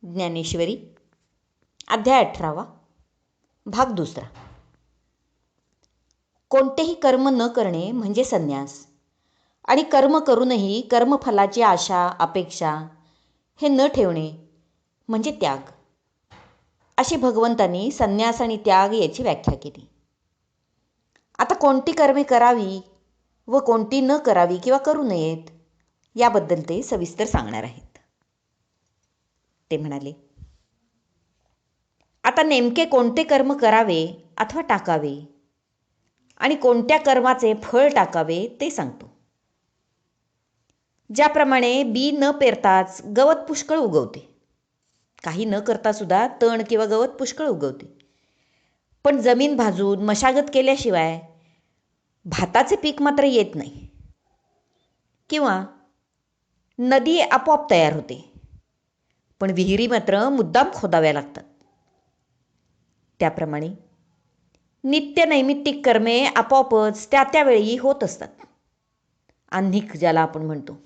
ज्ञानेश्वरी अध्याय 18 भाग 2. कोणतेही कर्म न करणे म्हणजे संन्यास, आणि कर्म करूनही कर्मफलाची आशा अपेक्षा हे न ठेवणे म्हणजे त्याग, अशी भगवंतांनी संन्यास आणि त्याग याची व्याख्या केली. आता कोणती कर्मे करावी व कोणती न करावी किंवा करू नयेत याबद्दल ते सविस्तर सांगणार आहेत. ते म्हणाले, आता नेमके कोणते कर्म करावे अथवा टाकावे आणि कोणत्या कर्माचे फळ टाकावे ते सांगतो. ज्याप्रमाणे बी न पेरताच गवत पुष्कळ उगवते, काही न करता सुद्धा तण किंवा गवत पुष्कळ उगवते, पण जमीन भाजून मशागत केल्याशिवाय भाताचे पीक मात्र येत नाही, किंवा नदी आपोआप तयार होते, पण विहिरी मात्र मुद्दाम खोदाव्या लागतात. त्याप्रमाणे नित्य नैमित्तिक कर्मे आपोआपच त्या त्यावेळी होत असतात, आन्निक ज्याला आपण म्हणतो.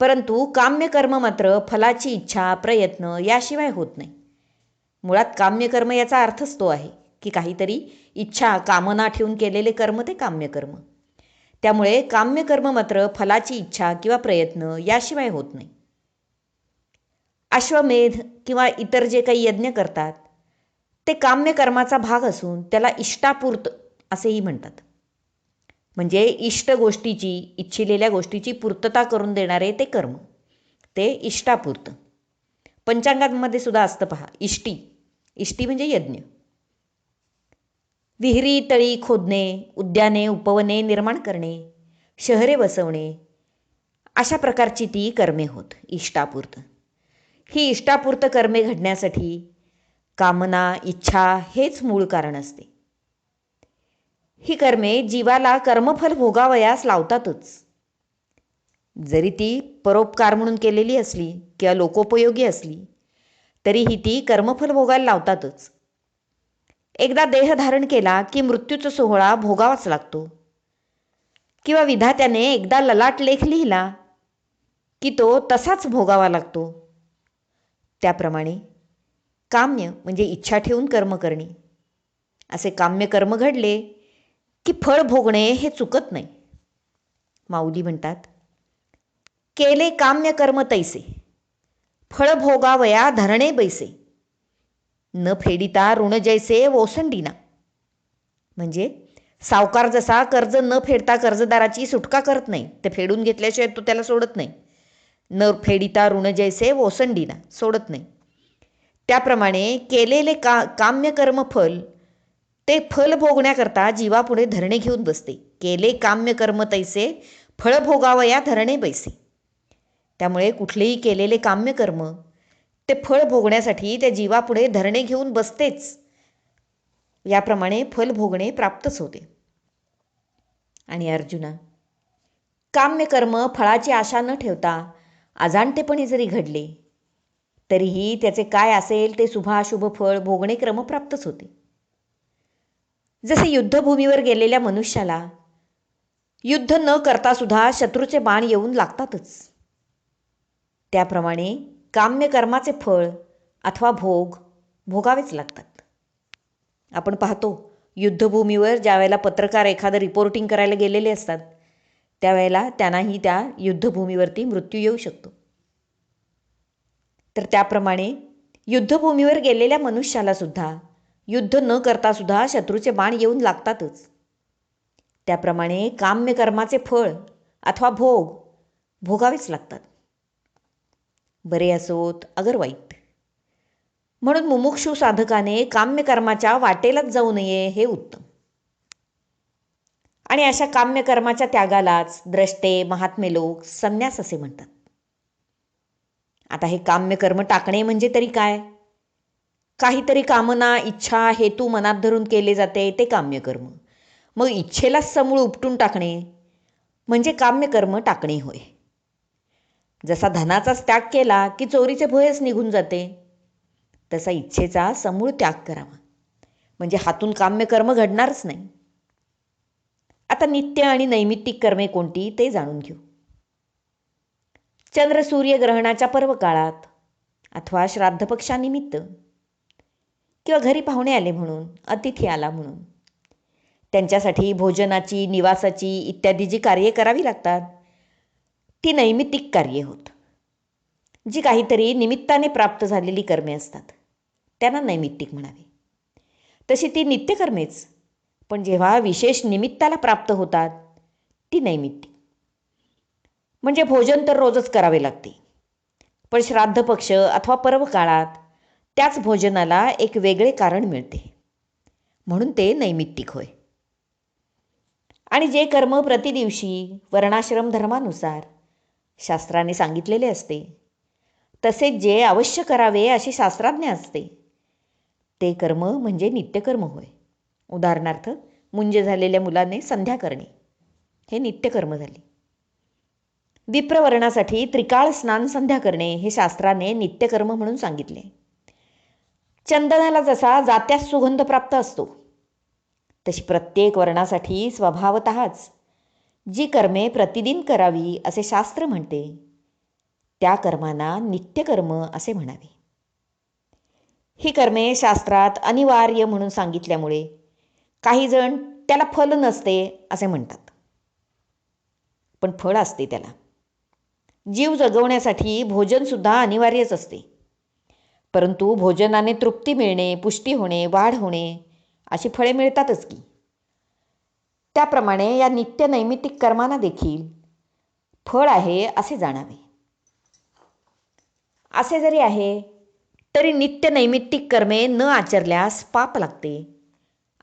परंतु काम्यकर्म मात्र फलाची इच्छा प्रयत्न याशिवाय होत नाही. मुळात काम्यकर्म याचा अर्थच तो आहे की काहीतरी इच्छा कामना ठेवून केलेले कर्म ते काम्यकर्म. त्यामुळे काम्यकर्म मात्र फलाची इच्छा किंवा प्रयत्न याशिवाय होत नाही. अश्वमेध किंवा इतर जे काही यज्ञ करतात ते काम्यकर्माचा भाग असून त्याला इष्टापूर्त असेही म्हणतात. म्हणजे इष्ट गोष्टीची, इच्छिलेल्या गोष्टीची पूर्तता करून देणारे ते कर्म, ते इष्टापूर्त. पंचांगामध्ये सुद्धा असतं पहा, इष्टी. इष्टी म्हणजे यज्ञ. विहिरी तळी खोदणे, उद्याने उपवने निर्माण करणे, शहरे वसवणे, अशा प्रकारची ती कर्मे होत इष्टापूर्त. ही इष्टापूर्त कर्मे घडण्यासाठी कामना इच्छा हेच मूळ कारण असते. ही कर्मे जीवाला कर्मफल भोगावयास लावतातच. जरी ती परोपकार म्हणून केलेली असली किंवा लोकोपयोगी असली तरीही ती कर्मफल भोगायला लावतातच. एकदा देह धारण केला की मृत्यूचा सोहळा भोगावाच लागतो, किंवा विधात्याने एकदा ललाट लेख लिहिला की तो तसाच भोगावा लागतो. त्याप्रमाणे काम्य म्हणजे इच्छा ठेवून कर्म करणे, असे काम्य कर्म घडले की फळ भोगणे हे चुकत नाही. माऊली म्हणतात, केले काम्य कर्म तैसे फळ भोगावया धरणे बैसे, न फेडिता ऋण जैसे ओसंडीना. म्हणजे सावकार जसा कर्ज न फेडता कर्जदाराची सुटका करत नाही, ते फेडून घेतल्याशिवाय तो त्याला सोडत नाही. न फेडिता ऋण जैसे ओसंडीना, सोडत नाही. त्याप्रमाणे केलेले काम्य कर्म फल ते फल भोगण्याकरता जीवापुढे धरणे घेऊन बसते. केले काम्य कर्म तैसे फळ भोगावया धरणे बैसे. त्यामुळे कुठलेही केलेले काम्य कर्म ते फळ भोगण्यासाठी त्या जीवापुढे धरणे घेऊन बसतेच. याप्रमाणे फल भोगणे प्राप्तच होते. आणि अर्जुना, काम्य कर्म फळाची आशा न ठेवता अजाणतेपणी जरी घडले तरीही त्याचे काय असेल ते शुभाशुभ फळ भोगणे क्रमप्राप्तच होते. जसे युद्धभूमीवर गेलेल्या मनुष्याला युद्ध न करता सुद्धा शत्रूचे बाण येऊन लागतातच, त्याप्रमाणे काम्य कर्माचे फळ अथवा भोग भोगावेच लागतात. आपण पाहतो युद्धभूमीवर ज्या वेळेला पत्रकार एखादं रिपोर्टिंग करायला गेलेले असतात त्यावेळेला त्यांनाही त्या युद्धभूमीवरती मृत्यू येऊ शकतो. तर त्याप्रमाणे युद्धभूमीवर गेलेल्या मनुष्याला सुद्धा युद्ध न करता सुद्धा शत्रूचे बाण येऊन लागतातच. त्याप्रमाणे काम्य कर्माचे फळ अथवा भोग भोगावेच लागतात, बरे असोत अगर वाईट. म्हणून मुमुक्षु साधकाने काम्य कर्माच्या वाटेलाच जाऊ नये हे उत्तम. आणि अशा काम्य कर्माच्या त्यागालाच द्रष्टे महात्मे लोक संन्यास असे म्हणतात. आता हे काम्य कर्म टाकणे म्हणजे तरी काय? काहीतरी कामना इच्छा हेतू मनात धरून केले जाते ते काम्यकर्म. मग इच्छेलाच समूळ उपटून टाकणे म्हणजे काम्यकर्म टाकणे होय. जसा धनाचाच त्याग केला की चोरीचे भयच निघून जाते, तसा इच्छेचा समूळ त्याग करावा म्हणजे हातून काम्यकर्म घडणारच नाही. आता नित्य आणि नैमित्तिक कर्मे कोणती ते जाणून घेऊ. चंद्र सूर्य ग्रहणाच्या पर्व काळात अथवा श्राद्धपक्षानिमित्त किंवा घरी पाहुणे आले म्हणून, अतिथी आला म्हणून. त्यांच्यासाठी भोजनाची, निवासाची इत्यादी जी कार्ये करावी लागतात ती नैमित्तिक कार्ये होत. जी काहीतरी निमित्ताने प्राप्त झालेली कर्मे असतात त्यांना नैमित्तिक म्हणावे. तशी ती नित्यकर्मेच, पण जेव्हा विशेष निमित्ताला प्राप्त होतात ती नैमित्तिक. म्हणजे भोजन तर रोजच करावे लागते, पण श्राद्ध पक्ष अथवा पर्व काळात त्याच भोजनाला एक वेगळे कारण मिळते म्हणून ते नैमित्तिक होय. आणि जे कर्म प्रतिदिवशी वर्णाश्रम धर्मानुसार शास्त्राने सांगितलेले असते, तसेच जे अवश्य करावे अशी शास्त्राज्ञा असते, ते कर्म म्हणजे नित्यकर्म होय. उदाहरणार्थ, मुंज झालेल्या मुलाने संध्या करणे हे नित्यकर्म झाले. विप्रवर्णासाठी त्रिकाळ स्नान संध्या करणे हे शास्त्राने नित्यकर्म म्हणून सांगितले. चंदनाला जसा जात्यास सुगंध प्राप्त असतो, तशी प्रत्येक वर्णासाठी स्वभावतःच जी कर्मे प्रतिदिन करावी असे शास्त्र म्हणते, त्या कर्मांना नित्यकर्म असे म्हणावे. ही कर्मे शास्त्रात अनिवार्य म्हणून सांगितल्यामुळे काही जण त्याला फल नसते असे म्हणतात, पण फळ असते त्याला. जीव जगवण्यासाठी भोजनसुद्धा अनिवार्यच असते, परंतु भोजनाने तृप्ती मिळणे, पुष्टी होणे, वाढ होणे अशी फळे मिळतातच की. त्याप्रमाणे या नित्य नैमित्तिक कर्मांना देखील फळ आहे असे जाणावे. असे जरी आहे तरी नित्य नैमित्तिक कर्मे न आचरल्यास पाप लागते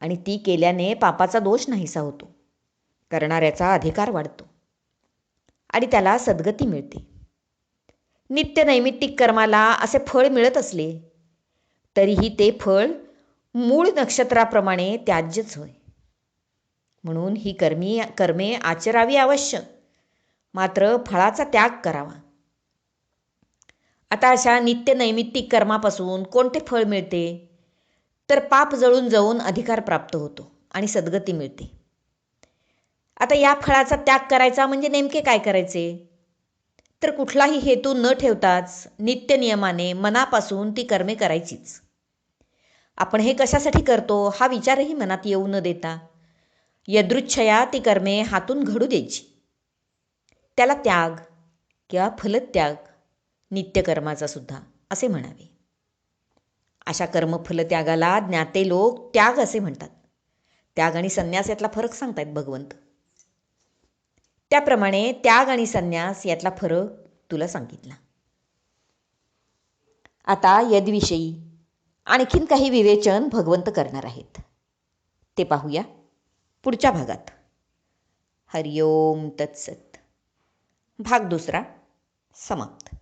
आणि ती केल्याने पापाचा दोष नाहीसा होतो. करणाऱ्याचा अधिकार वाढतो आणि त्याला सद्गती मिळते. नित्य नैमित्तिक कर्माला असे फळ मिळत असले तरीही ते फळ मूळ नक्षत्राप्रमाणे त्याज्यच होय. म्हणून ही कर्मे आचरावी अवश्य, मात्र फळाचा त्याग करावा. आता अशा नित्य नैमित्तिक कर्मापासून कोणते फळ मिळते, तर पाप जळून जाऊन अधिकार प्राप्त होतो आणि सद्गती मिळते. आता या फळाचा त्याग करायचा म्हणजे नेमके काय करायचे, तर कुठलाही हेतू न ठेवताच नित्य नियमाने मनापासून ती कर्मे करायचीच. आपण हे कशासाठी करतो हा विचारही मनात येऊ न देता यदृच्छया ती कर्मे हातून घडू द्यायची. त्याला त्याग किंवा फलत्याग नित्यकर्माचा सुद्धा असे म्हणावे. अशा कर्मफलत्यागाला ज्ञाते लोक त्याग असे म्हणतात. त्याग आणि संन्यास यातला फरक सांगतायत भगवंत. त्याप्रमाणे त्याग आणि संन्यास यातला फरक तुला सांगितला. आता यदविषयी आणखीन काही विवेचन भगवंत करणार आहेत, ते पाहूया पुढच्या भागात. हरिओम तत्सत. भाग दुसरा समाप्त.